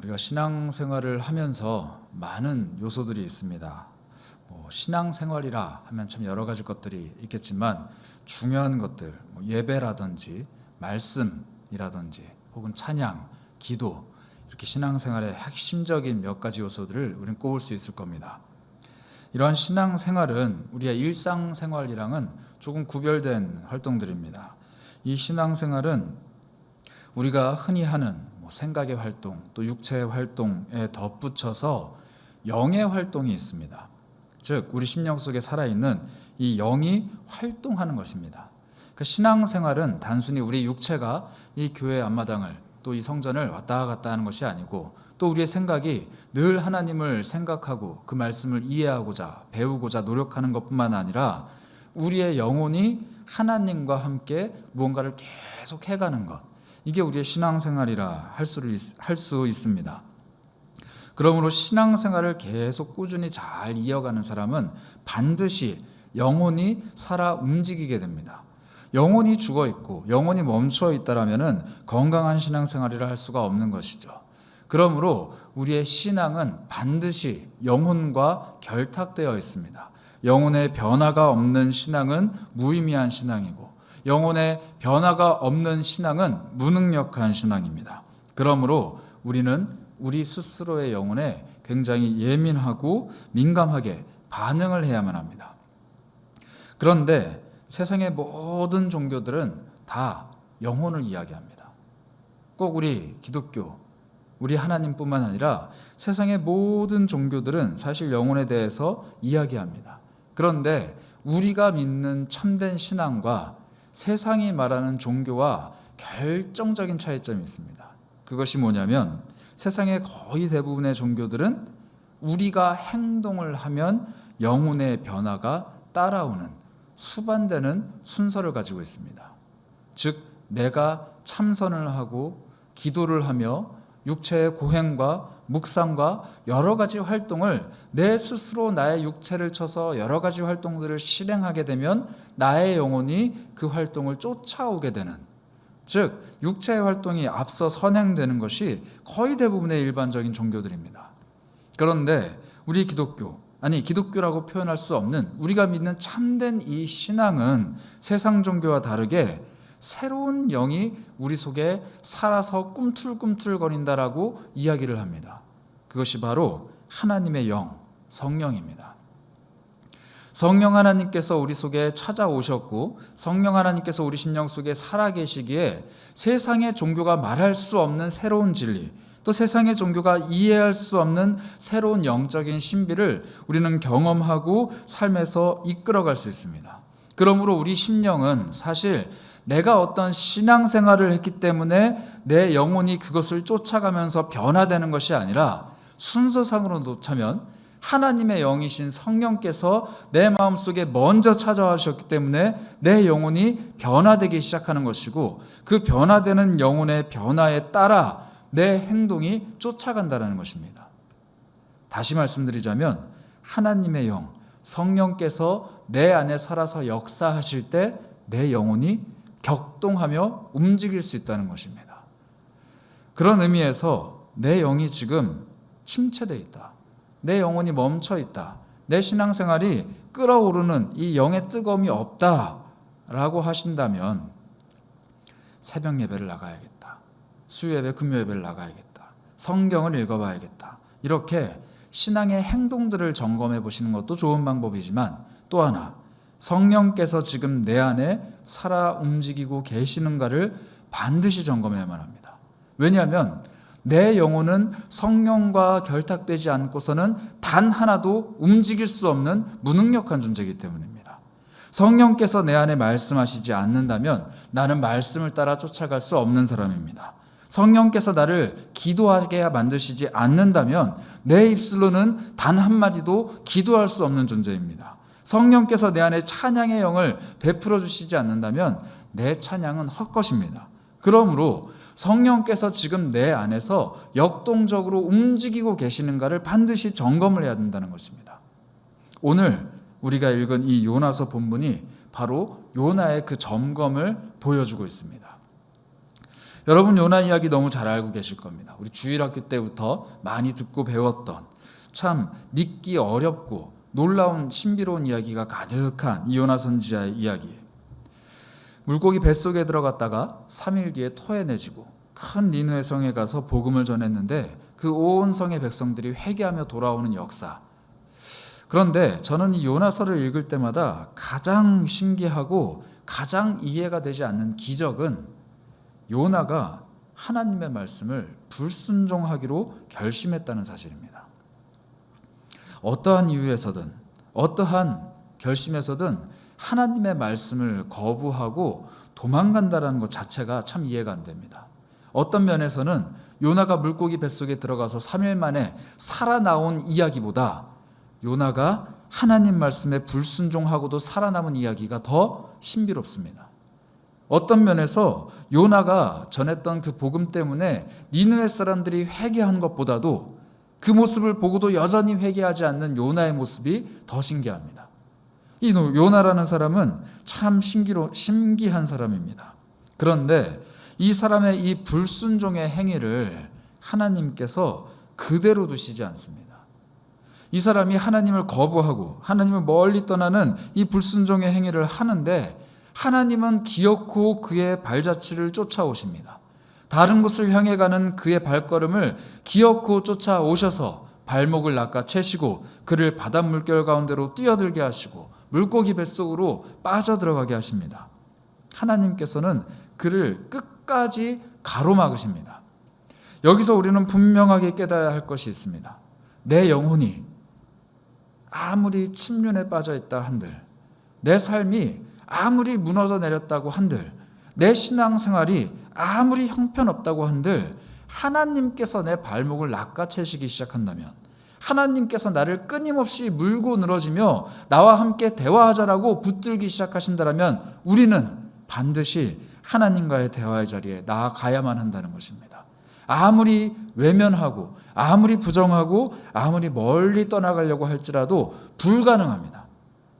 우리가 신앙생활을 하면서 많은 요소들이 있습니다. 신앙생활이라 하면 참 여러 가지 것들이 있겠지만 중요한 것들, 예배라든지 말씀이라든지 혹은 찬양, 기도, 이렇게 신앙생활의 핵심적인 몇 가지 요소들을 우리는 꼽을 수 있을 겁니다. 이러한 신앙생활은 우리의 일상생활이랑은 조금 구별된 활동들입니다. 이 신앙생활은 우리가 흔히 하는 생각의 활동, 또 육체의 활동에 덧붙여서 영의 활동이 있습니다. 즉 우리 심령 속에 살아있는 이 영이 활동하는 것입니다. 그 신앙생활은 단순히 우리 육체가 이 교회 앞마당을 또 이 성전을 왔다 갔다 하는 것이 아니고, 또 우리의 생각이 늘 하나님을 생각하고 그 말씀을 이해하고자 배우고자 노력하는 것뿐만 아니라 우리의 영혼이 하나님과 함께 무언가를 계속 해가는 것, 이게 우리의 신앙생활이라 할 수 있습니다. 그러므로 신앙생활을 계속 꾸준히 잘 이어가는 사람은 반드시 영혼이 살아 움직이게 됩니다. 영혼이 죽어 있고 영혼이 멈춰 있다라면은 건강한 신앙생활이라 할 수가 없는 것이죠. 그러므로 우리의 신앙은 반드시 영혼과 결탁되어 있습니다. 영혼의 변화가 없는 신앙은 무의미한 신앙이고, 영혼의 변화가 없는 신앙은 무능력한 신앙입니다. 그러므로 우리는 우리 스스로의 영혼에 굉장히 예민하고 민감하게 반응을 해야만 합니다. 그런데 세상의 모든 종교들은 다 영혼을 이야기합니다. 꼭 우리 기독교, 우리 하나님뿐만 아니라 세상의 모든 종교들은 사실 영혼에 대해서 이야기합니다. 그런데 우리가 믿는 참된 신앙과 세상이 말하는 종교와 결정적인 차이점이 있습니다. 그것이 뭐냐면, 세상의 거의 대부분의 종교들은 우리가 행동을 하면 영혼의 변화가 따라오는 수반되는 순서를 가지고 있습니다. 즉 내가 참선을 하고 기도를 하며 육체의 고행과 묵상과 여러 가지 활동을 내 스스로 나의 육체를 쳐서 여러 가지 활동들을 실행하게 되면 나의 영혼이 그 활동을 쫓아오게 되는, 즉 육체의 활동이 앞서 선행되는 것이 거의 대부분의 일반적인 종교들입니다. 그런데 우리 기독교라고 표현할 수 없는 우리가 믿는 참된 이 신앙은 세상 종교와 다르게 새로운 영이 우리 속에 살아서 꿈틀꿈틀거린다라고 이야기를 합니다. 그것이 바로 하나님의 영, 성령입니다. 성령 하나님께서 우리 속에 찾아오셨고, 성령 하나님께서 우리 심령 속에 살아계시기에 세상의 종교가 말할 수 없는 새로운 진리, 또 세상의 종교가 이해할 수 없는 새로운 영적인 신비를 우리는 경험하고 삶에서 이끌어갈 수 있습니다. 그러므로 우리 심령은 사실 내가 어떤 신앙생활을 했기 때문에 내 영혼이 그것을 쫓아가면서 변화되는 것이 아니라, 순서상으로 놓자면 하나님의 영이신 성령께서 내 마음속에 먼저 찾아와주셨기 때문에 내 영혼이 변화되기 시작하는 것이고, 그 변화되는 영혼의 변화에 따라 내 행동이 쫓아간다는 것입니다. 다시 말씀드리자면 하나님의 영, 성령께서 내 안에 살아서 역사하실 때 내 영혼이 격동하며 움직일 수 있다는 것입니다. 그런 의미에서 내 영이 지금 침체되어 있다, 내 영혼이 멈춰 있다, 내 신앙생활이 끓어오르는 이 영의 뜨거움이 없다라고 하신다면 새벽 예배를 나가야겠다, 수요예배, 금요예배를 나가야겠다, 성경을 읽어봐야겠다, 이렇게 신앙의 행동들을 점검해 보시는 것도 좋은 방법이지만, 또 하나 성령께서 지금 내 안에 살아 움직이고 계시는가를 반드시 점검해야만 합니다. 왜냐하면 내 영혼은 성령과 결탁되지 않고서는 단 하나도 움직일 수 없는 무능력한 존재이기 때문입니다. 성령께서 내 안에 말씀하시지 않는다면 나는 말씀을 따라 쫓아갈 수 없는 사람입니다. 성령께서 나를 기도하게 만드시지 않는다면 내 입술로는 단 한마디도 기도할 수 없는 존재입니다. 성령께서 내 안에 찬양의 영을 베풀어 주시지 않는다면 내 찬양은 헛것입니다. 그러므로 성령께서 지금 내 안에서 역동적으로 움직이고 계시는가를 반드시 점검을 해야 된다는 것입니다. 오늘 우리가 읽은 이 요나서 본문이 바로 요나의 그 점검을 보여주고 있습니다. 여러분 요나 이야기 너무 잘 알고 계실 겁니다. 우리 주일학교 때부터 많이 듣고 배웠던 참 믿기 어렵고 놀라운 신비로운 이야기가 가득한 이 요나 선지자의 이야기. 물고기 뱃속에 들어갔다가 3일 뒤에 토해내지고 큰 니느웨 성에 가서 복음을 전했는데 그 온 성의 백성들이 회개하며 돌아오는 역사. 그런데 저는 이 요나서를 읽을 때마다 가장 신기하고 가장 이해가 되지 않는 기적은 요나가 하나님의 말씀을 불순종하기로 결심했다는 사실입니다. 어떠한 이유에서든 어떠한 결심에서든 하나님의 말씀을 거부하고 도망간다는 것 자체가 참 이해가 안 됩니다. 어떤 면에서는 요나가 물고기 뱃속에 들어가서 3일 만에 살아나온 이야기보다 요나가 하나님 말씀에 불순종하고도 살아남은 이야기가 더 신비롭습니다. 어떤 면에서 요나가 전했던 그 복음 때문에 니느웨 사람들이 회개한 것보다도 그 모습을 보고도 여전히 회개하지 않는 요나의 모습이 더 신기합니다. 이 요나라는 사람은 참 신기한 사람입니다. 그런데 이 사람의 이 불순종의 행위를 하나님께서 그대로 두시지 않습니다. 이 사람이 하나님을 거부하고 하나님을 멀리 떠나는 이 불순종의 행위를 하는데 하나님은 기어코 그의 발자취를 쫓아오십니다. 다른 곳을 향해 가는 그의 발걸음을 기어코 쫓아오셔서 발목을 낚아채시고 그를 바닷물결 가운데로 뛰어들게 하시고 물고기 뱃속으로 빠져들어가게 하십니다. 하나님께서는 그를 끝까지 가로막으십니다. 여기서 우리는 분명하게 깨달아야 할 것이 있습니다. 내 영혼이 아무리 침륜에 빠져 있다 한들, 내 삶이 아무리 무너져 내렸다고 한들, 내 신앙생활이 아무리 형편없다고 한들 하나님께서 내 발목을 낚아채시기 시작한다면, 하나님께서 나를 끊임없이 물고 늘어지며 나와 함께 대화하자라고 붙들기 시작하신다면 우리는 반드시 하나님과의 대화의 자리에 나아가야만 한다는 것입니다. 아무리 외면하고 아무리 부정하고 아무리 멀리 떠나가려고 할지라도 불가능합니다.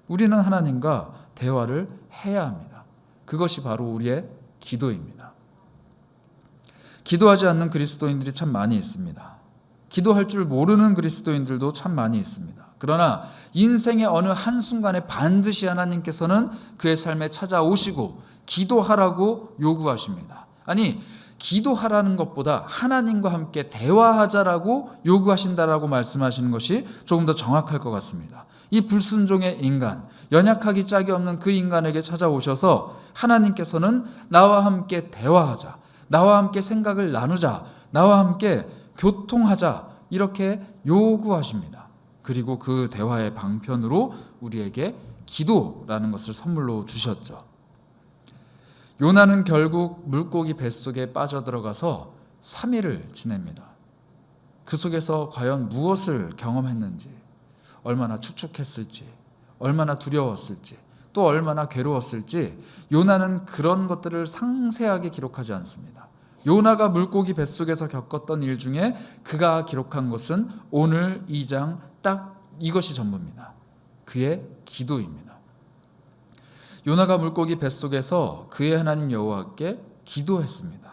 우리는 하나님과 대화를 해야 합니다. 그것이 바로 우리의 기도입니다. 기도하지 않는 그리스도인들이 참 많이 있습니다. 기도할 줄 모르는 그리스도인들도 참 많이 있습니다. 그러나 인생의 어느 한순간에 반드시 하나님께서는 그의 삶에 찾아오시고 기도하라고 요구하십니다. 아니, 기도하라는 것보다 하나님과 함께 대화하자라고 요구하신다라고 말씀하시는 것이 조금 더 정확할 것 같습니다. 이 불순종의 인간, 연약하기 짝이 없는 그 인간에게 찾아오셔서 하나님께서는 나와 함께 대화하자, 나와 함께 생각을 나누자, 나와 함께 교통하자, 이렇게 요구하십니다. 그리고 그 대화의 방편으로 우리에게 기도라는 것을 선물로 주셨죠. 요나는 결국 물고기 뱃속에 빠져들어가서 3일을 지냅니다. 그 속에서 과연 무엇을 경험했는지, 얼마나 축축했을지, 얼마나 두려웠을지, 또 얼마나 괴로웠을지 요나는 그런 것들을 상세하게 기록하지 않습니다. 요나가 물고기 뱃속에서 겪었던 일 중에 그가 기록한 것은 오늘 2장 딱 이것이 전부입니다. 그의 기도입니다. 요나가 물고기 뱃속에서 그의 하나님 여호와께 기도했습니다.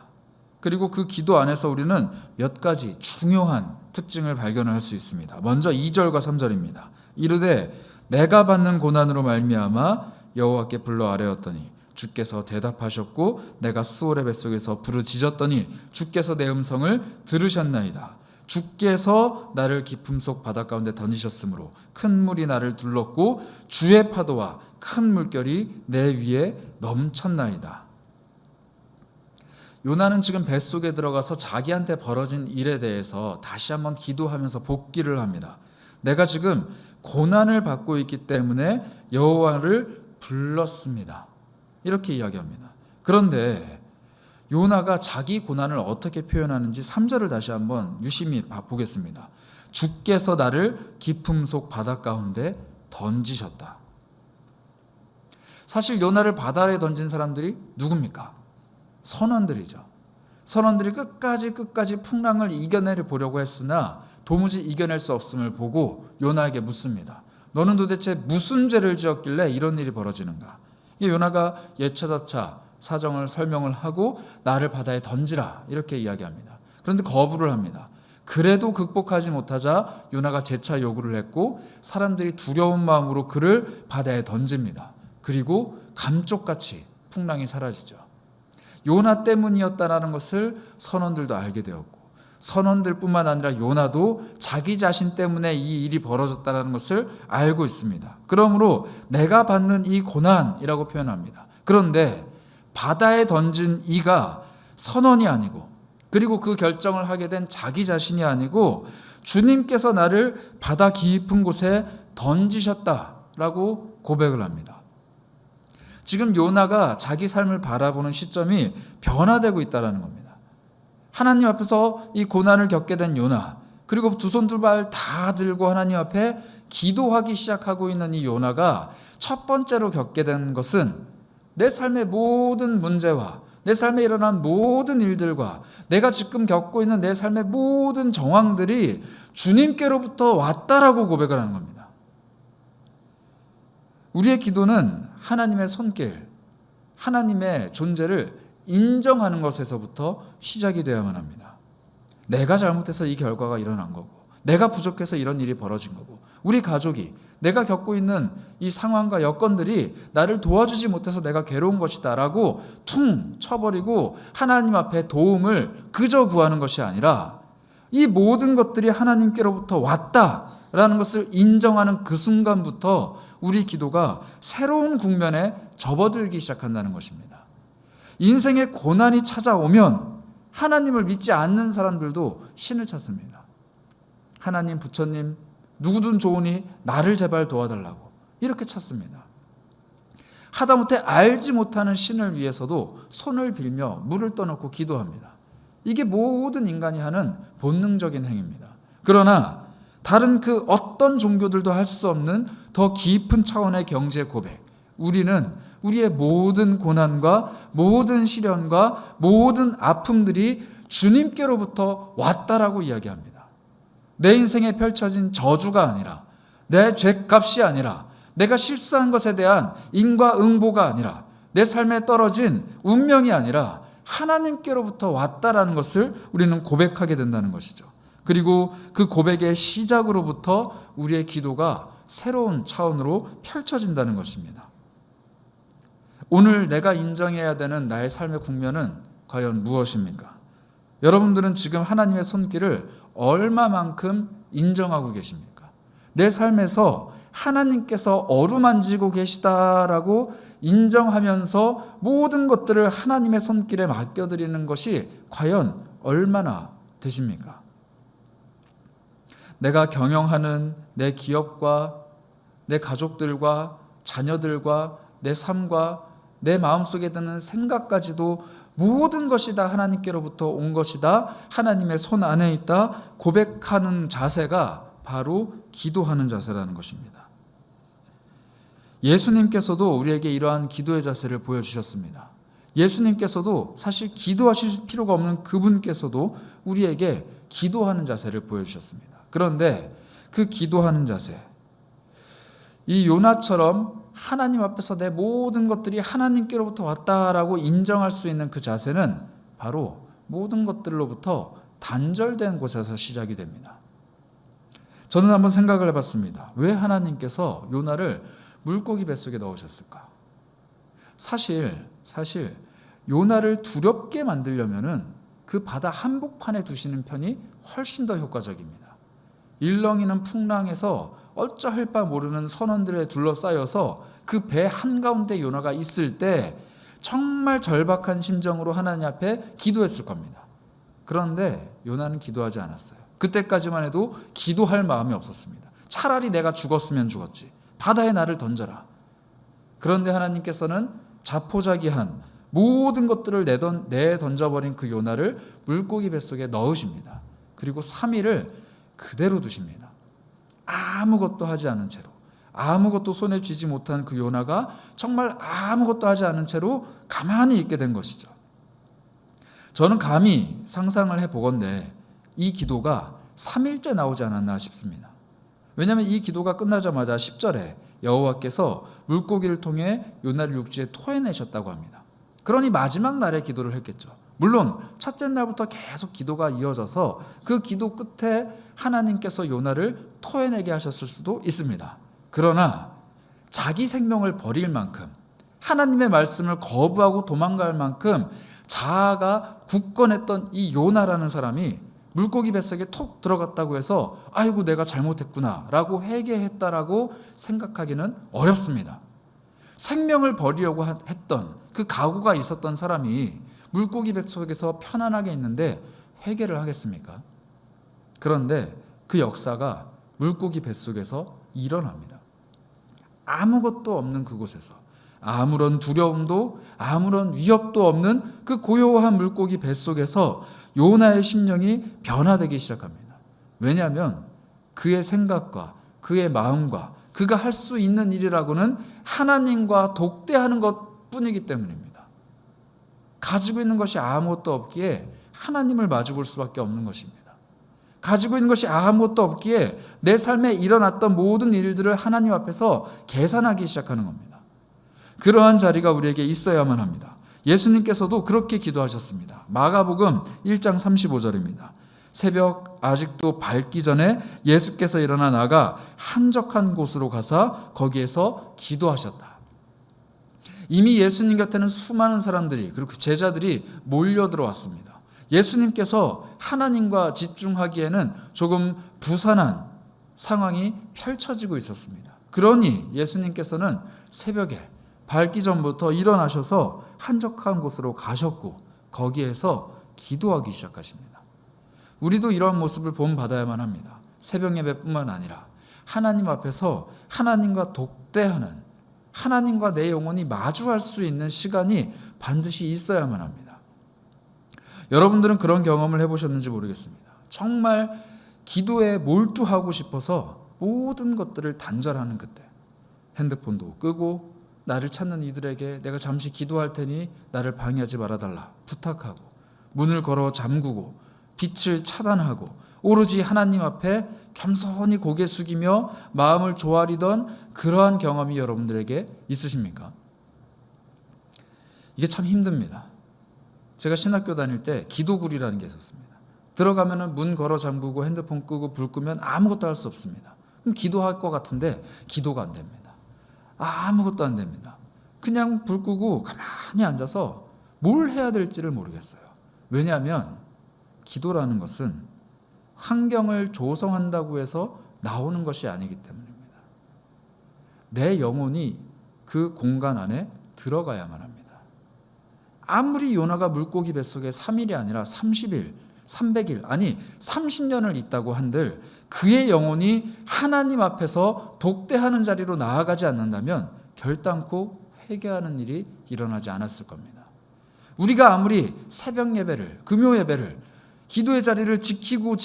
그리고 그 기도 안에서 우리는 몇 가지 중요한 특징을 발견할 수 있습니다. 먼저 2절과 3절입니다. 이르되 내가 받는 고난으로 말미암아 여호와께 불러 아뢰었더니 주께서 대답하셨고 내가 스올의 뱃속에서 부르짖었더니 주께서 내 음성을 들으셨나이다. 주께서 나를 깊음 속 바다 가운데 던지셨으므로 큰 물이 나를 둘렀고 주의 파도와 큰 물결이 내 위에 넘쳤나이다. 요나는 지금 뱃속에 들어가서 자기한테 벌어진 일에 대해서 다시 한번 기도하면서 복기를 합니다. 내가 지금 고난을 받고 있기 때문에 여호와를 불렀습니다. 이렇게 이야기합니다. 그런데 요나가 자기 고난을 어떻게 표현하는지 3절을 다시 한번 유심히 보겠습니다. 주께서 나를 깊음 속 바다 가운데 던지셨다. 사실 요나를 바다에 던진 사람들이 누굽니까? 선원들이죠. 선원들이 끝까지 풍랑을 이겨내 보려고 했으나 도무지 이겨낼 수 없음을 보고 요나에게 묻습니다. 너는 도대체 무슨 죄를 지었길래 이런 일이 벌어지는가? 요나가 예차저차 사정을 설명을 하고 나를 바다에 던지라 이렇게 이야기합니다. 그런데 거부를 합니다. 그래도 극복하지 못하자 요나가 재차 요구를 했고 사람들이 두려운 마음으로 그를 바다에 던집니다. 그리고 감쪽같이 풍랑이 사라지죠. 요나 때문이었다는 것을 선원들도 알게 되었고 선원들뿐만 아니라 요나도 자기 자신 때문에 이 일이 벌어졌다는 것을 알고 있습니다. 그러므로 내가 받는 이 고난이라고 표현합니다. 그런데 바다에 던진 이가 선원이 아니고 그리고 그 결정을 하게 된 자기 자신이 아니고 주님께서 나를 바다 깊은 곳에 던지셨다라고 고백을 합니다. 지금 요나가 자기 삶을 바라보는 시점이 변화되고 있다는 겁니다. 하나님 앞에서 이 고난을 겪게 된 요나, 그리고 두 손 두 발 다 들고 하나님 앞에 기도하기 시작하고 있는 이 요나가 첫 번째로 겪게 된 것은 내 삶의 모든 문제와 내 삶에 일어난 모든 일들과 내가 지금 겪고 있는 내 삶의 모든 정황들이 주님께로부터 왔다라고 고백을 하는 겁니다. 우리의 기도는 하나님의 손길, 하나님의 존재를 인정하는 것에서부터 시작이 되어야만 합니다. 내가 잘못해서 이 결과가 일어난 거고, 내가 부족해서 이런 일이 벌어진 거고, 우리 가족이 내가 겪고 있는 이 상황과 여건들이 나를 도와주지 못해서 내가 괴로운 것이다 라고 퉁 쳐버리고 하나님 앞에 도움을 그저 구하는 것이 아니라 이 모든 것들이 하나님께로부터 왔다라는 것을 인정하는 그 순간부터 우리 기도가 새로운 국면에 접어들기 시작한다는 것입니다. 인생의 고난이 찾아오면 하나님을 믿지 않는 사람들도 신을 찾습니다. 하나님, 부처님, 누구든 좋으니 나를 제발 도와달라고 이렇게 찾습니다. 하다못해 알지 못하는 신을 위해서도 손을 빌며 물을 떠놓고 기도합니다. 이게 모든 인간이 하는 본능적인 행위입니다. 그러나 다른 그 어떤 종교들도 할 수 없는 더 깊은 차원의 경제 고백, 우리는 우리의 모든 고난과 모든 시련과 모든 아픔들이 주님께로부터 왔다라고 이야기합니다. 내 인생에 펼쳐진 저주가 아니라, 내 죄값이 아니라, 내가 실수한 것에 대한 인과응보가 아니라, 내 삶에 떨어진 운명이 아니라 하나님께로부터 왔다라는 것을 우리는 고백하게 된다는 것이죠. 그리고 그 고백의 시작으로부터 우리의 기도가 새로운 차원으로 펼쳐진다는 것입니다. 오늘 내가 인정해야 되는 나의 삶의 국면은 과연 무엇입니까? 여러분들은 지금 하나님의 손길을 얼마만큼 인정하고 계십니까? 내 삶에서 하나님께서 어루만지고 계시다라고 인정하면서 모든 것들을 하나님의 손길에 맡겨드리는 것이 과연 얼마나 되십니까? 내가 경영하는 내 기업과 내 가족들과 자녀들과 내 삶과 내 마음속에 드는 생각까지도 모든 것이 다 하나님께로부터 온 것이다, 하나님의 손 안에 있다 고백하는 자세가 바로 기도하는 자세라는 것입니다. 예수님께서도 우리에게 이러한 기도의 자세를 보여주셨습니다. 예수님께서도 사실 기도하실 필요가 없는 그분께서도 우리에게 기도하는 자세를 보여주셨습니다. 그런데 그 기도하는 자세, 이 요나처럼 하나님 앞에서 내 모든 것들이 하나님께로부터 왔다라고 인정할 수 있는 그 자세는 바로 모든 것들로부터 단절된 곳에서 시작이 됩니다. 저는 한번 생각을 해봤습니다. 왜 하나님께서 요나를 물고기 뱃속에 넣으셨을까? 사실 요나를 두렵게 만들려면은 그 바다 한복판에 두시는 편이 훨씬 더 효과적입니다. 일렁이는 풍랑에서 어쩌할 바 모르는 선원들에 둘러싸여서 그 배 한가운데 요나가 있을 때 정말 절박한 심정으로 하나님 앞에 기도했을 겁니다. 그런데 요나는 기도하지 않았어요. 그때까지만 해도 기도할 마음이 없었습니다. 차라리 내가 죽었으면 죽었지, 바다에 나를 던져라. 그런데 하나님께서는 자포자기한 모든 것들을 내던져버린 그 요나를 물고기 뱃속에 넣으십니다. 그리고 3일을 그대로 두십니다. 아무것도 하지 않은 채로, 아무것도 손에 쥐지 못한 그 요나가 정말 아무것도 하지 않은 채로 가만히 있게 된 것이죠. 저는 감히 상상을 해보건대 이 기도가 3일째 나오지 않았나 싶습니다. 왜냐하면 이 기도가 끝나자마자 10절에 여호와께서 물고기를 통해 요나를 육지에 토해내셨다고 합니다. 그러니 마지막 날에 기도를 했겠죠. 물론 첫째 날부터 계속 기도가 이어져서 그 기도 끝에 하나님께서 요나를 토해내게 하셨을 수도 있습니다. 그러나 자기 생명을 버릴 만큼, 하나님의 말씀을 거부하고 도망갈 만큼 자아가 굳건했던 이 요나라는 사람이 물고기 뱃속에 톡 들어갔다고 해서 아이고 내가 잘못했구나 라고 회개했다라고 생각하기는 어렵습니다. 생명을 버리려고 했던 그 각오가 있었던 사람이 물고기 뱃속에서 편안하게 있는데 회개를 하겠습니까? 그런데 그 역사가 물고기 뱃속에서 일어납니다. 아무것도 없는 그곳에서, 아무런 두려움도 아무런 위협도 없는 그 고요한 물고기 뱃속에서 요나의 심령이 변화되기 시작합니다. 왜냐하면 그의 생각과 그의 마음과 그가 할 수 있는 일이라고는 하나님과 독대하는 것뿐이기 때문입니다. 가지고 있는 것이 아무것도 없기에 하나님을 마주볼 수밖에 없는 것입니다. 가지고 있는 것이 아무것도 없기에 내 삶에 일어났던 모든 일들을 하나님 앞에서 계산하기 시작하는 겁니다. 그러한 자리가 우리에게 있어야만 합니다. 예수님께서도 그렇게 기도하셨습니다. 마가복음 1장 35절입니다. 새벽 아직도 밝기 전에 예수께서 일어나 나가 한적한 곳으로 가사 거기에서 기도하셨다. 이미 예수님 곁에는 수많은 사람들이 그리고 제자들이 몰려들어왔습니다. 예수님께서 하나님과 집중하기에는 조금 부산한 상황이 펼쳐지고 있었습니다. 그러니 예수님께서는 새벽에 밝기 전부터 일어나셔서 한적한 곳으로 가셨고 거기에서 기도하기 시작하십니다. 우리도 이런 모습을 본받아야만 합니다. 새벽 예배뿐만 아니라 하나님 앞에서 하나님과 독대하는, 하나님과 내 영혼이 마주할 수 있는 시간이 반드시 있어야만 합니다. 여러분들은 그런 경험을 해보셨는지 모르겠습니다. 정말 기도에 몰두하고 싶어서 모든 것들을 단절하는 그때, 핸드폰도 끄고 나를 찾는 이들에게 내가 잠시 기도할 테니 나를 방해하지 말아달라 부탁하고, 문을 걸어 잠그고 빛을 차단하고 오로지 하나님 앞에 겸손히 고개 숙이며 마음을 조아리던 그러한 경험이 여러분들에게 있으십니까? 이게 참 힘듭니다. 제가 신학교 다닐 때 기도굴이라는 게 있었습니다. 들어가면은 문 걸어 잠그고 핸드폰 끄고 불 끄면 아무것도 할 수 없습니다. 그럼 기도할 것 같은데 기도가 안 됩니다. 아무것도 안 됩니다. 그냥 불 끄고 가만히 앉아서 뭘 해야 될지를 모르겠어요. 왜냐하면 기도라는 것은 환경을 조성한다고 해서 나오는 것이 아니기 때문입니다. 내 영혼이 그 공간 안에 들어가야만 합니다. 아무리 요나가 물고기 뱃속에 3일이 아니라 30일, 300일, 아니 30년을 있다고 한들 그의 영혼이 하나님 앞에서 독대하는 자리로 나아가지 않는다면 결단코 회개하는 일이 일어나지 않았을 겁니다. 우리가 아무리 새벽 예배를, 금요 예배를, 기도의 자리를 지키고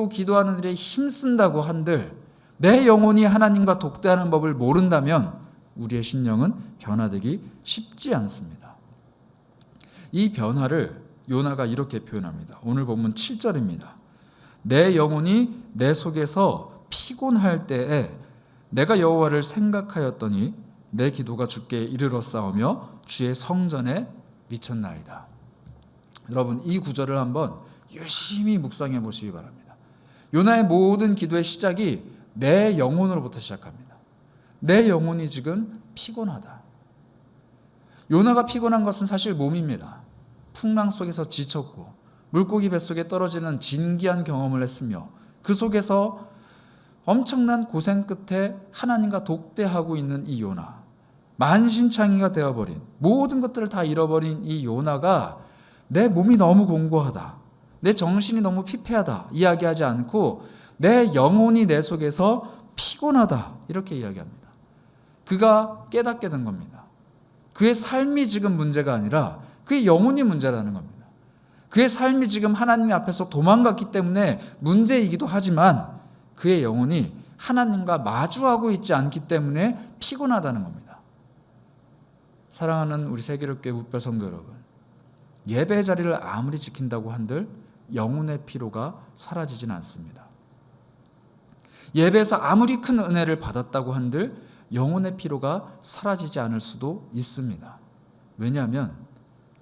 기도하는 일에 힘쓴다고 한들 내 영혼이 하나님과 독대하는 법을 모른다면 우리의 심령은 변화되기 쉽지 않습니다. 이 변화를 요나가 이렇게 표현합니다. 오늘 본문 7절입니다. 내 영혼이 내 속에서 피곤할 때에 내가 여호와를 생각하였더니 내 기도가 주께 이르렀사오며 주의 성전에 미쳤나이다. 여러분 이 구절을 한번 유심히 묵상해 보시기 바랍니다. 요나의 모든 기도의 시작이 내 영혼으로부터 시작합니다. 내 영혼이 지금 피곤하다. 요나가 피곤한 것은 사실 몸입니다. 풍랑 속에서 지쳤고 물고기 뱃속에 떨어지는 진기한 경험을 했으며 그 속에서 엄청난 고생 끝에 하나님과 독대하고 있는 이 요나, 만신창이가 되어버린, 모든 것들을 다 잃어버린 이 요나가 내 몸이 너무 공고하다, 내 정신이 너무 피폐하다 이야기하지 않고 내 영혼이 내 속에서 피곤하다 이렇게 이야기합니다. 그가 깨닫게 된 겁니다. 그의 삶이 지금 문제가 아니라 그의 영혼이 문제라는 겁니다. 그의 삶이 지금 하나님 앞에서 도망갔기 때문에 문제이기도 하지만 그의 영혼이 하나님과 마주하고 있지 않기 때문에 피곤하다는 겁니다. 사랑하는 우리 세계롭게 묵별 성도 여러분, 예배의 자리를 아무리 지킨다고 한들 영혼의 피로가 사라지진 않습니다. 예배에서 아무리 큰 은혜를 받았다고 한들 영혼의 피로가 사라지지 않을 수도 있습니다. 왜냐하면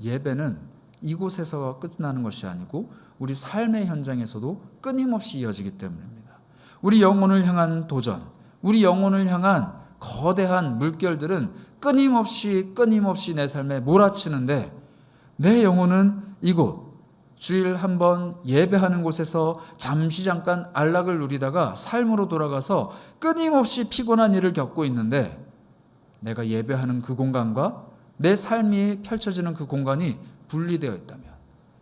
예배는 이곳에서 끝나는 것이 아니고 우리 삶의 현장에서도 끊임없이 이어지기 때문입니다. 우리 영혼을 향한 도전, 우리 영혼을 향한 거대한 물결들은 끊임없이 내 삶에 몰아치는데, 내 영혼은 이곳 주일 한번 예배하는 곳에서 잠깐 안락을 누리다가 삶으로 돌아가서 끊임없이 피곤한 일을 겪고 있는데, 내가 예배하는 그 공간과 내 삶이 펼쳐지는 그 공간이 분리되어 있다면,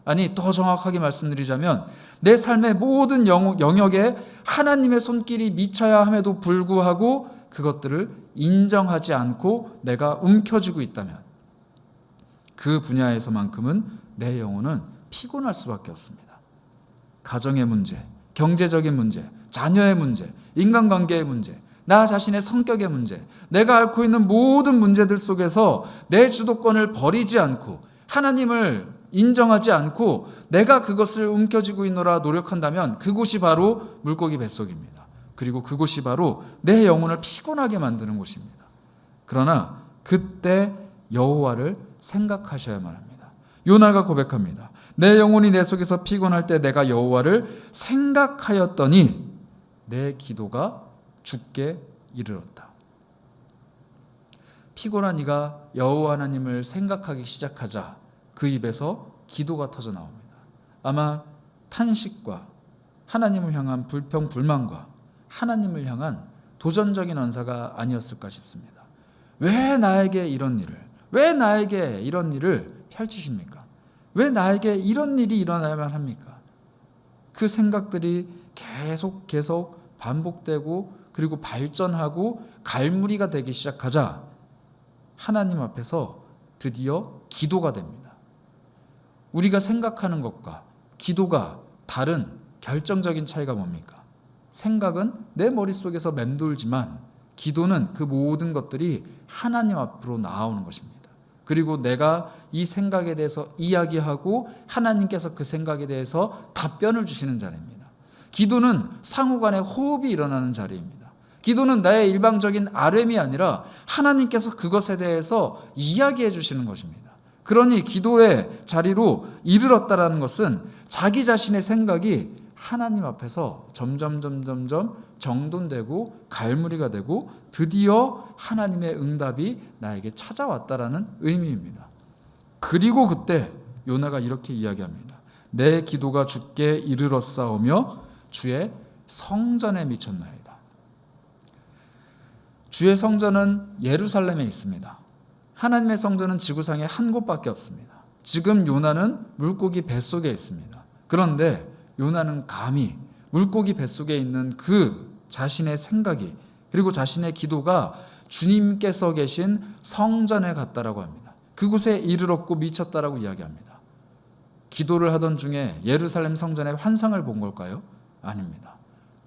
아니 더 정확하게 말씀드리자면 내 삶의 모든 영역에 하나님의 손길이 미쳐야 함에도 불구하고 그것들을 인정하지 않고 내가 움켜쥐고 있다면, 그 분야에서만큼은 내 영혼은 피곤할 수밖에 없습니다. 가정의 문제, 경제적인 문제, 자녀의 문제, 인간관계의 문제, 나 자신의 성격의 문제, 내가 앓고 있는 모든 문제들 속에서 내 주도권을 버리지 않고 하나님을 인정하지 않고 내가 그것을 움켜쥐고 있노라 노력한다면 그곳이 바로 물고기 뱃속입니다. 그리고 그곳이 바로 내 영혼을 피곤하게 만드는 곳입니다. 그러나 그때 여호와를 생각하셔야만 합니다. 요나가 고백합니다. 내 영혼이 내 속에서 피곤할 때 내가 여호와를 생각하였더니 내 기도가 주께 이르렀다. 피곤한 이가 여호와 하나님을 생각하기 시작하자 그 입에서 기도가 터져 나옵니다. 아마 탄식과 하나님을 향한 불평, 불만과 하나님을 향한 도전적인 언사가 아니었을까 싶습니다. 왜 나에게 이런 일을, 왜 나에게 이런 일을 펼치십니까? 왜 나에게 이런 일이 일어나야만 합니까? 그 생각들이 계속 반복되고 그리고 발전하고 갈무리가 되기 시작하자 하나님 앞에서 드디어 기도가 됩니다. 우리가 생각하는 것과 기도가 다른 결정적인 차이가 뭡니까? 생각은 내 머릿속에서 맴돌지만 기도는 그 모든 것들이 하나님 앞으로 나아오는 것입니다. 그리고 내가 이 생각에 대해서 이야기하고 하나님께서 그 생각에 대해서 답변을 주시는 자리입니다. 기도는 상호간의 호흡이 일어나는 자리입니다. 기도는 나의 일방적인 RM이 아니라 하나님께서 그것에 대해서 이야기해 주시는 것입니다. 그러니 기도의 자리로 이르렀다라는 것은 자기 자신의 생각이 하나님 앞에서 점점 정돈되고 갈무리가 되고 드디어 하나님의 응답이 나에게 찾아왔다라는 의미입니다. 그리고 그때 요나가 이렇게 이야기합니다. 내 기도가 주께 이르렀사오며 주의 성전에 미쳤나이다. 주의 성전은 예루살렘에 있습니다. 하나님의 성전은 지구상에 한 곳밖에 없습니다. 지금 요나는 물고기 뱃속에 있습니다. 그런데 요나는 감히 물고기 뱃속에 있는 그 자신의 생각이 그리고 자신의 기도가 주님께서 계신 성전에 갔다라고 합니다. 그곳에 이르렀고 미쳤다라고 이야기합니다. 기도를 하던 중에 예루살렘 성전의 환상을 본 걸까요? 아닙니다.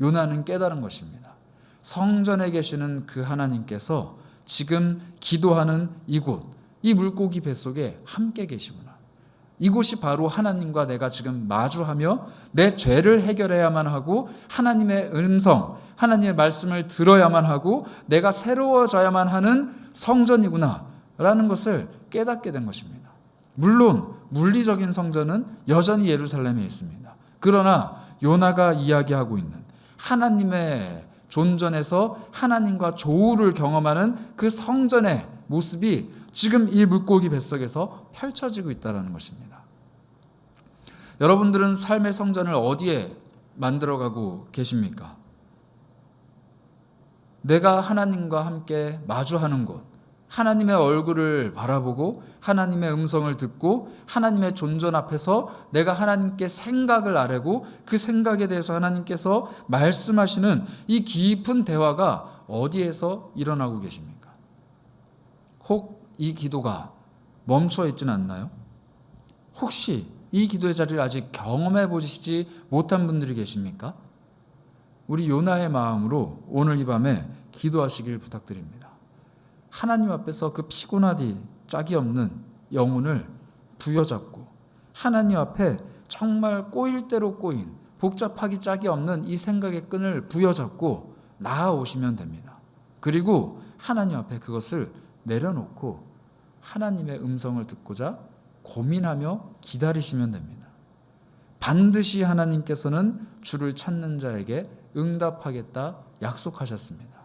요나는 깨달은 것입니다. 성전에 계시는 그 하나님께서 지금 기도하는 이곳, 이 물고기 뱃속에 함께 계시구나. 이곳이 바로 하나님과 내가 지금 마주하며 내 죄를 해결해야만 하고 하나님의 음성, 하나님의 말씀을 들어야만 하고 내가 새로워져야만 하는 성전이구나 라는 것을 깨닫게 된 것입니다. 물론 물리적인 성전은 여전히 예루살렘에 있습니다. 그러나 요나가 이야기하고 있는 하나님의 존전에서 하나님과 조우를 경험하는 그 성전의 모습이 지금 이 물고기 뱃속에서 펼쳐지고 있다는 것입니다. 여러분들은 삶의 성전을 어디에 만들어가고 계십니까? 내가 하나님과 함께 마주하는 곳, 하나님의 얼굴을 바라보고 하나님의 음성을 듣고 하나님의 존전 앞에서 내가 하나님께 생각을 아뢰고 그 생각에 대해서 하나님께서 말씀하시는 이 깊은 대화가 어디에서 일어나고 계십니까? 혹 이 기도가 멈춰 있지는 않나요? 혹시 이 기도의 자리를 아직 경험해 보시지 못한 분들이 계십니까? 우리 요나의 마음으로 오늘 이 밤에 기도하시길 부탁드립니다. 하나님 앞에서 그 피곤하디 짝이 없는 영혼을 부여잡고 하나님 앞에 정말 꼬일 대로 꼬인 복잡하기 짝이 없는 이 생각의 끈을 부여잡고 나아오시면 됩니다. 그리고 하나님 앞에 그것을 내려놓고 하나님의 음성을 듣고자 고민하며 기다리시면 됩니다. 반드시 하나님께서는 주를 찾는 자에게 응답하겠다 약속하셨습니다.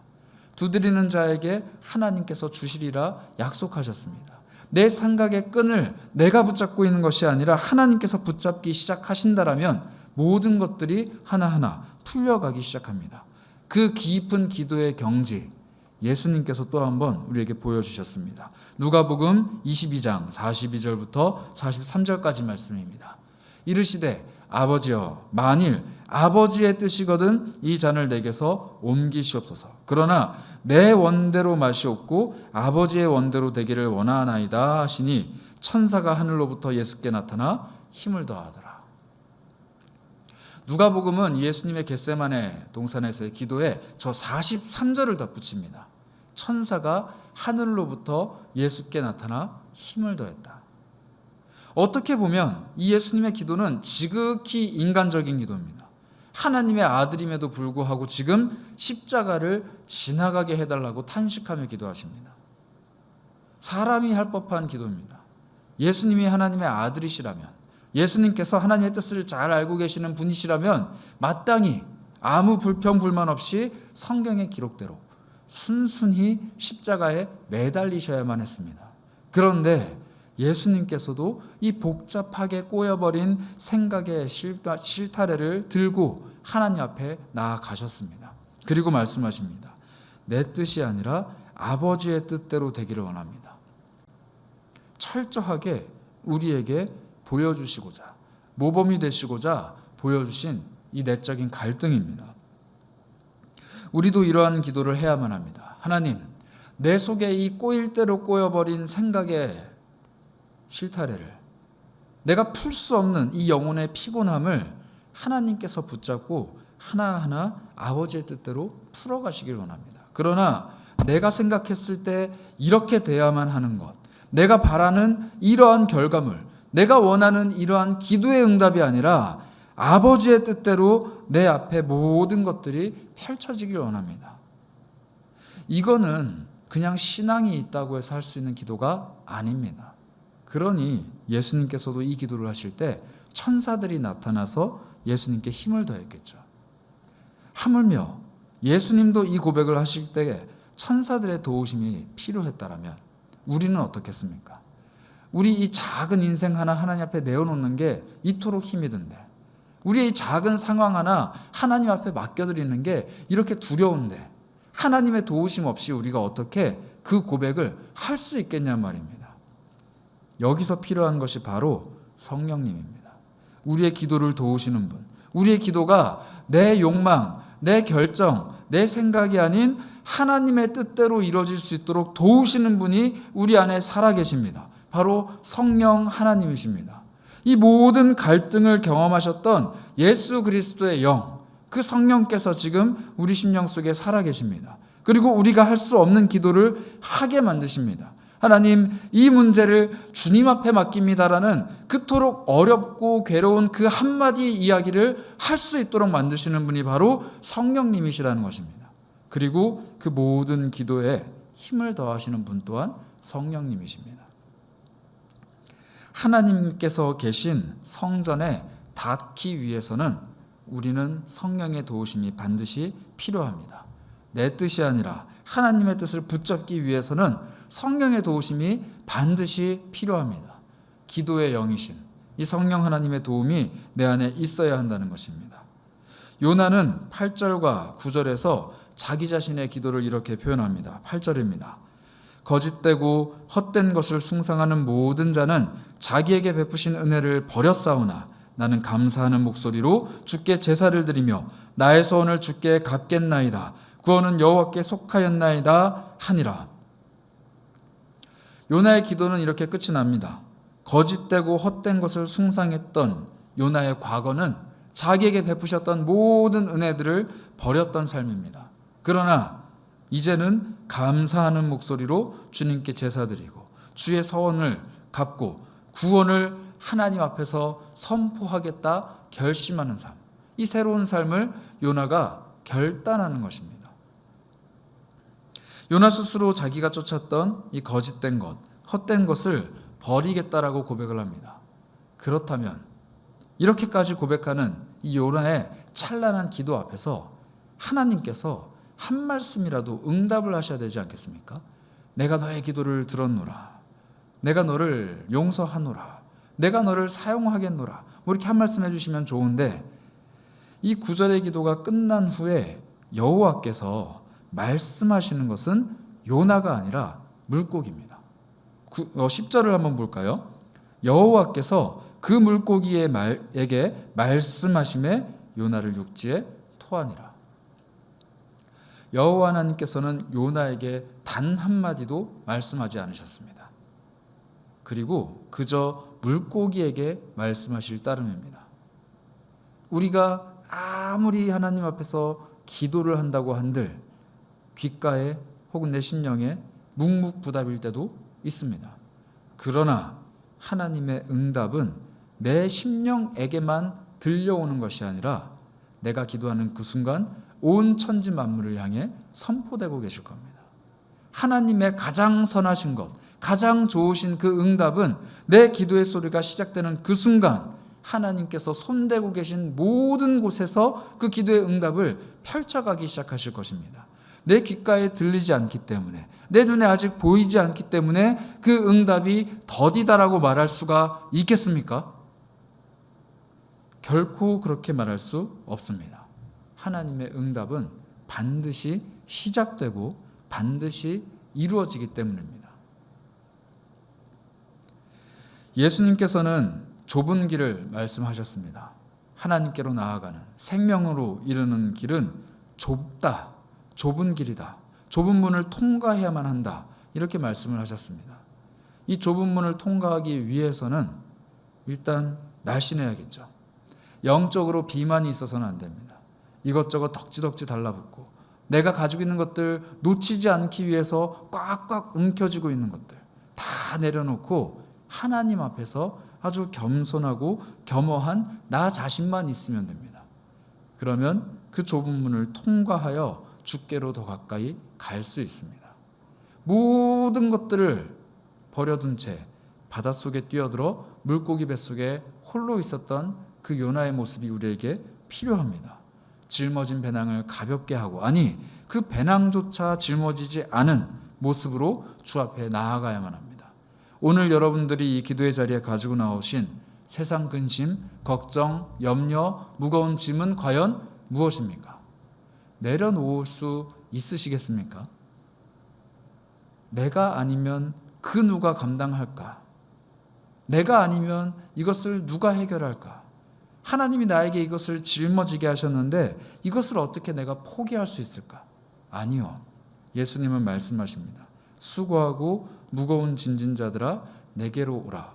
두드리는 자에게 하나님께서 주시리라 약속하셨습니다. 내 생각의 끈을 내가 붙잡고 있는 것이 아니라 하나님께서 붙잡기 시작하신다라면 모든 것들이 하나하나 풀려가기 시작합니다. 그 깊은 기도의 경지, 예수님께서 또 한번 우리에게 보여주셨습니다. 누가복음 22장 42절부터 43절까지 말씀입니다. 이르시되 아버지여, 만일 아버지의 뜻이거든 이 잔을 내게서 옮기시옵소서. 그러나 내 원대로 마시옵고 아버지의 원대로 되기를 원하나이다 하시니 천사가 하늘로부터 예수께 나타나 힘을 더하더라. 누가복음은 예수님의 겟세마네 동산에서의 기도에 저 43절을 덧붙입니다. 천사가 하늘로부터 예수께 나타나 힘을 더했다. 어떻게 보면 이 예수님의 기도는 지극히 인간적인 기도입니다. 하나님의 아들임에도 불구하고 지금 십자가를 지나가게 해달라고 탄식하며 기도하십니다. 사람이 할 법한 기도입니다. 예수님이 하나님의 아들이시라면, 예수님께서 하나님의 뜻을 잘 알고 계시는 분이시라면 마땅히 아무 불평 불만 없이 성경의 기록대로 순순히 십자가에 매달리셔야만 했습니다. 그런데 예수님께서도 이 복잡하게 꼬여버린 생각의 실타래를 들고 하나님 앞에 나아가셨습니다. 그리고 말씀하십니다. 내 뜻이 아니라 아버지의 뜻대로 되기를 원합니다. 철저하게 우리에게 보여주시고자, 모범이 되시고자 보여주신 이 내적인 갈등입니다. 우리도 이러한 기도를 해야만 합니다. 하나님, 내 속에 이 꼬일 대로 꼬여버린 생각의 실타래를, 내가 풀 수 없는 이 영혼의 피곤함을 하나님께서 붙잡고 하나하나 아버지의 뜻대로 풀어가시길 원합니다. 그러나 내가 생각했을 때 이렇게 돼야만 하는 것, 내가 바라는 이러한 결과물, 내가 원하는 이러한 기도의 응답이 아니라 아버지의 뜻대로 내 앞에 모든 것들이 펼쳐지길 원합니다. 이거는 그냥 신앙이 있다고 해서 할 수 있는 기도가 아닙니다. 그러니 예수님께서도 이 기도를 하실 때 천사들이 나타나서 예수님께 힘을 더했겠죠. 하물며 예수님도 이 고백을 하실 때 천사들의 도우심이 필요했다라면 우리는 어떻겠습니까? 우리 이 작은 인생 하나 하나님 앞에 내어놓는 게 이토록 힘이 든데, 우리의 이 작은 상황 하나 하나님 앞에 맡겨드리는 게 이렇게 두려운데 하나님의 도우심 없이 우리가 어떻게 그 고백을 할 수 있겠냔 말입니다. 여기서 필요한 것이 바로 성령님입니다. 우리의 기도를 도우시는 분, 우리의 기도가 내 욕망, 내 결정, 내 생각이 아닌 하나님의 뜻대로 이루어질 수 있도록 도우시는 분이 우리 안에 살아계십니다. 바로 성령 하나님이십니다. 이 모든 갈등을 경험하셨던 예수 그리스도의 영, 그 성령께서 지금 우리 심령 속에 살아계십니다. 그리고 우리가 할 수 없는 기도를 하게 만드십니다. 하나님, 이 문제를 주님 앞에 맡깁니다라는 그토록 어렵고 괴로운 그 한마디 이야기를 할 수 있도록 만드시는 분이 바로 성령님이시라는 것입니다. 그리고 그 모든 기도에 힘을 더하시는 분 또한 성령님이십니다. 하나님께서 계신 성전에 닿기 위해서는 우리는 성령의 도우심이 반드시 필요합니다. 내 뜻이 아니라 하나님의 뜻을 붙잡기 위해서는 성령의 도우심이 반드시 필요합니다. 기도의 영이신 이 성령 하나님의 도움이 내 안에 있어야 한다는 것입니다. 요나는 8절과 9절에서 자기 자신의 기도를 이렇게 표현합니다. 8절입니다. 거짓되고 헛된 것을 숭상하는 모든 자는 자기에게 베푸신 은혜를 버렸사오나 나는 감사하는 목소리로 주께 제사를 드리며 나의 소원을 주께 갚겠나이다. 구원은 여호와께 속하였나이다 하니라. 요나의 기도는 이렇게 끝이 납니다. 거짓되고 헛된 것을 숭상했던 요나의 과거는 자기에게 베푸셨던 모든 은혜들을 버렸던 삶입니다. 그러나 이제는 감사하는 목소리로 주님께 제사드리고 주의 서원을 갚고 구원을 하나님 앞에서 선포하겠다 결심하는 삶, 이 새로운 삶을 요나가 결단하는 것입니다. 요나 스스로 자기가 쫓았던 이 거짓된 것, 헛된 것을 버리겠다라고 고백을 합니다. 그렇다면 이렇게까지 고백하는 이 요나의 찬란한 기도 앞에서 하나님께서 한 말씀이라도 응답을 하셔야 되지 않겠습니까? 내가 너의 기도를 들었노라. 내가 너를 용서하노라. 내가 너를 사용하겠노라. 뭐 이렇게 한 말씀 해주시면 좋은데, 이 9절의 기도가 끝난 후에 여호와께서 말씀하시는 것은 요나가 아니라 물고기입니다. 10절을 한번 볼까요? 여호와께서 그 물고기에게 말씀하심에 요나를 육지에 토하니라. 여호와 하나님께서는 요나에게 단 한마디도 말씀하지 않으셨습니다. 그리고 그저 물고기에게 말씀하실 따름입니다. 우리가 아무리 하나님 앞에서 기도를 한다고 한들 귓가에 혹은 내 심령에 묵묵부답일 때도 있습니다. 그러나 하나님의 응답은 내 심령에게만 들려오는 것이 아니라 내가 기도하는 그 순간 온 천지 만물을 향해 선포되고 계실 겁니다. 하나님의 가장 선하신 것, 가장 좋으신 그 응답은 내 기도의 소리가 시작되는 그 순간 하나님께서 손대고 계신 모든 곳에서 그 기도의 응답을 펼쳐가기 시작하실 것입니다. 내 귓가에 들리지 않기 때문에, 내 눈에 아직 보이지 않기 때문에 그 응답이 더디다라고 말할 수가 있겠습니까? 결코 그렇게 말할 수 없습니다. 하나님의 응답은 반드시 시작되고 반드시 이루어지기 때문입니다. 예수님께서는 좁은 길을 말씀하셨습니다. 하나님께로 나아가는 생명으로 이르는 길은 좁다, 좁은 길이다, 좁은 문을 통과해야만 한다, 이렇게 말씀을 하셨습니다. 이 좁은 문을 통과하기 위해서는 일단 날씬해야겠죠. 영적으로 비만이 있어서는 안 됩니다. 이것저것 덕지덕지 달라붙고 내가 가지고 있는 것들 놓치지 않기 위해서 꽉꽉 움켜쥐고 있는 것들 다 내려놓고 하나님 앞에서 아주 겸손하고 겸허한 나 자신만 있으면 됩니다. 그러면 그 좁은 문을 통과하여 주께로 더 가까이 갈 수 있습니다. 모든 것들을 버려둔 채 바닷속에 뛰어들어 물고기 뱃속에 홀로 있었던 그 요나의 모습이 우리에게 필요합니다. 짊어진 배낭을 가볍게 하고, 아니 그 배낭조차 짊어지지 않은 모습으로 주 앞에 나아가야만 합니다. 오늘 여러분들이 이 기도의 자리에 가지고 나오신 세상 근심, 걱정, 염려, 무거운 짐은 과연 무엇입니까? 내려놓을 수 있으시겠습니까? 내가 아니면 그 누가 감당할까? 내가 아니면 이것을 누가 해결할까? 하나님이 나에게 이것을 짊어지게 하셨는데 이것을 어떻게 내가 포기할 수 있을까? 아니요. 예수님은 말씀하십니다. 수고하고 무거운 짐진 자들아 내게로 오라.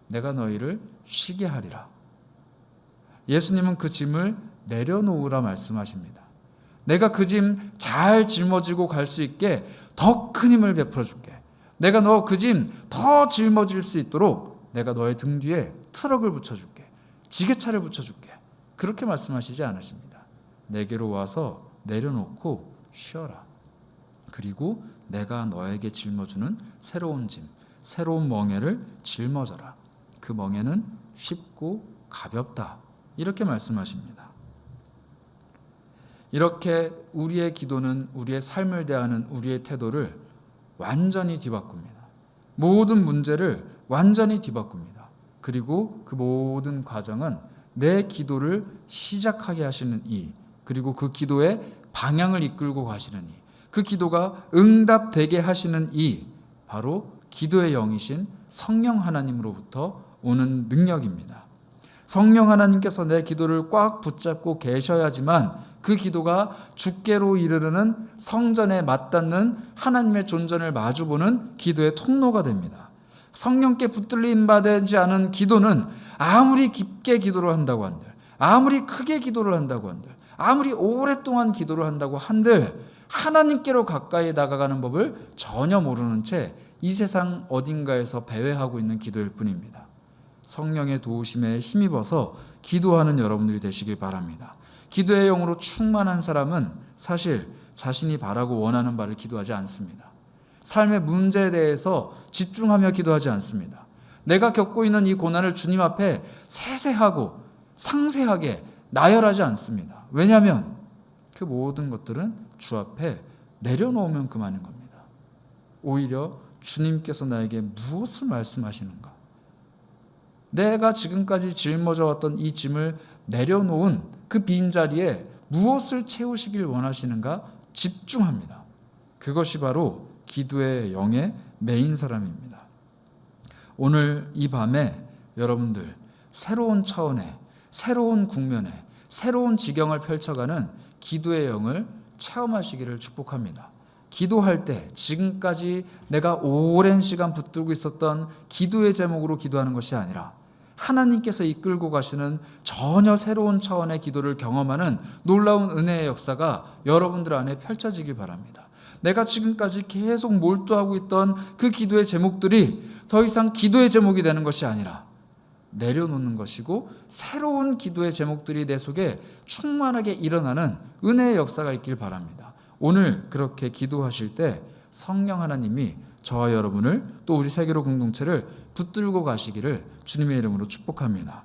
내가 너희를 쉬게 하리라. 예수님은 그 짐을 내려놓으라 말씀하십니다. 내가 그 짐 잘 짊어지고 갈 수 있게 더 큰 힘을 베풀어 줄게. 내가 너 그 짐 더 짊어질 수 있도록 내가 너의 등 뒤에 트럭을 붙여줄게. 지게차를 붙여줄게. 그렇게 말씀하시지 않으십니다. 내게로 와서 내려놓고 쉬어라. 그리고 내가 너에게 짊어주는 새로운 짐, 새로운 멍에를 짊어져라. 그 멍에는 쉽고 가볍다. 이렇게 말씀하십니다. 이렇게 우리의 기도는 우리의 삶을 대하는 우리의 태도를 완전히 뒤바꿉니다. 모든 문제를 완전히 뒤바꿉니다. 그리고 그 모든 과정은 내 기도를 시작하게 하시는 이, 그리고 그 기도의 방향을 이끌고 가시는 이, 그 기도가 응답되게 하시는 이, 바로 기도의 영이신 성령 하나님으로부터 오는 능력입니다. 성령 하나님께서 내 기도를 꽉 붙잡고 계셔야지만 그 기도가 주께로 이르르는 성전에 맞닿는 하나님의 존전을 마주보는 기도의 통로가 됩니다. 성령께 붙들림 받지 않은 기도는 아무리 깊게 기도를 한다고 한들, 아무리 크게 기도를 한다고 한들, 아무리 오랫동안 기도를 한다고 한들 하나님께로 가까이 다가가는 법을 전혀 모르는 채 이 세상 어딘가에서 배회하고 있는 기도일 뿐입니다. 성령의 도우심에 힘입어서 기도하는 여러분들이 되시길 바랍니다. 기도의 영으로 충만한 사람은 사실 자신이 바라고 원하는 바를 기도하지 않습니다. 삶의 문제에 대해서 집중하며 기도하지 않습니다. 내가 겪고 있는 이 고난을 주님 앞에 세세하고 상세하게 나열하지 않습니다. 왜냐하면 그 모든 것들은 주 앞에 내려놓으면 그만인 겁니다. 오히려 주님께서 나에게 무엇을 말씀하시는가? 내가 지금까지 짊어져 왔던 이 짐을 내려놓은 그 빈자리에 무엇을 채우시길 원하시는가 집중합니다. 그것이 바로 기도의 영의 메인 사람입니다. 오늘 이 밤에 여러분들 새로운 차원의, 새로운 국면에, 새로운 지경을 펼쳐가는 기도의 영을 체험하시기를 축복합니다. 기도할 때 지금까지 내가 오랜 시간 붙들고 있었던 기도의 제목으로 기도하는 것이 아니라 하나님께서 이끌고 가시는 전혀 새로운 차원의 기도를 경험하는 놀라운 은혜의 역사가 여러분들 안에 펼쳐지길 바랍니다. 내가 지금까지 계속 몰두하고 있던 그 기도의 제목들이 더 이상 기도의 제목이 되는 것이 아니라 내려놓는 것이고 새로운 기도의 제목들이 내 속에 충만하게 일어나는 은혜의 역사가 있길 바랍니다. 오늘 그렇게 기도하실 때 성령 하나님이 저와 여러분을 또 우리 세계로 공동체를 붙들고 가시기를 주님의 이름으로 축복합니다.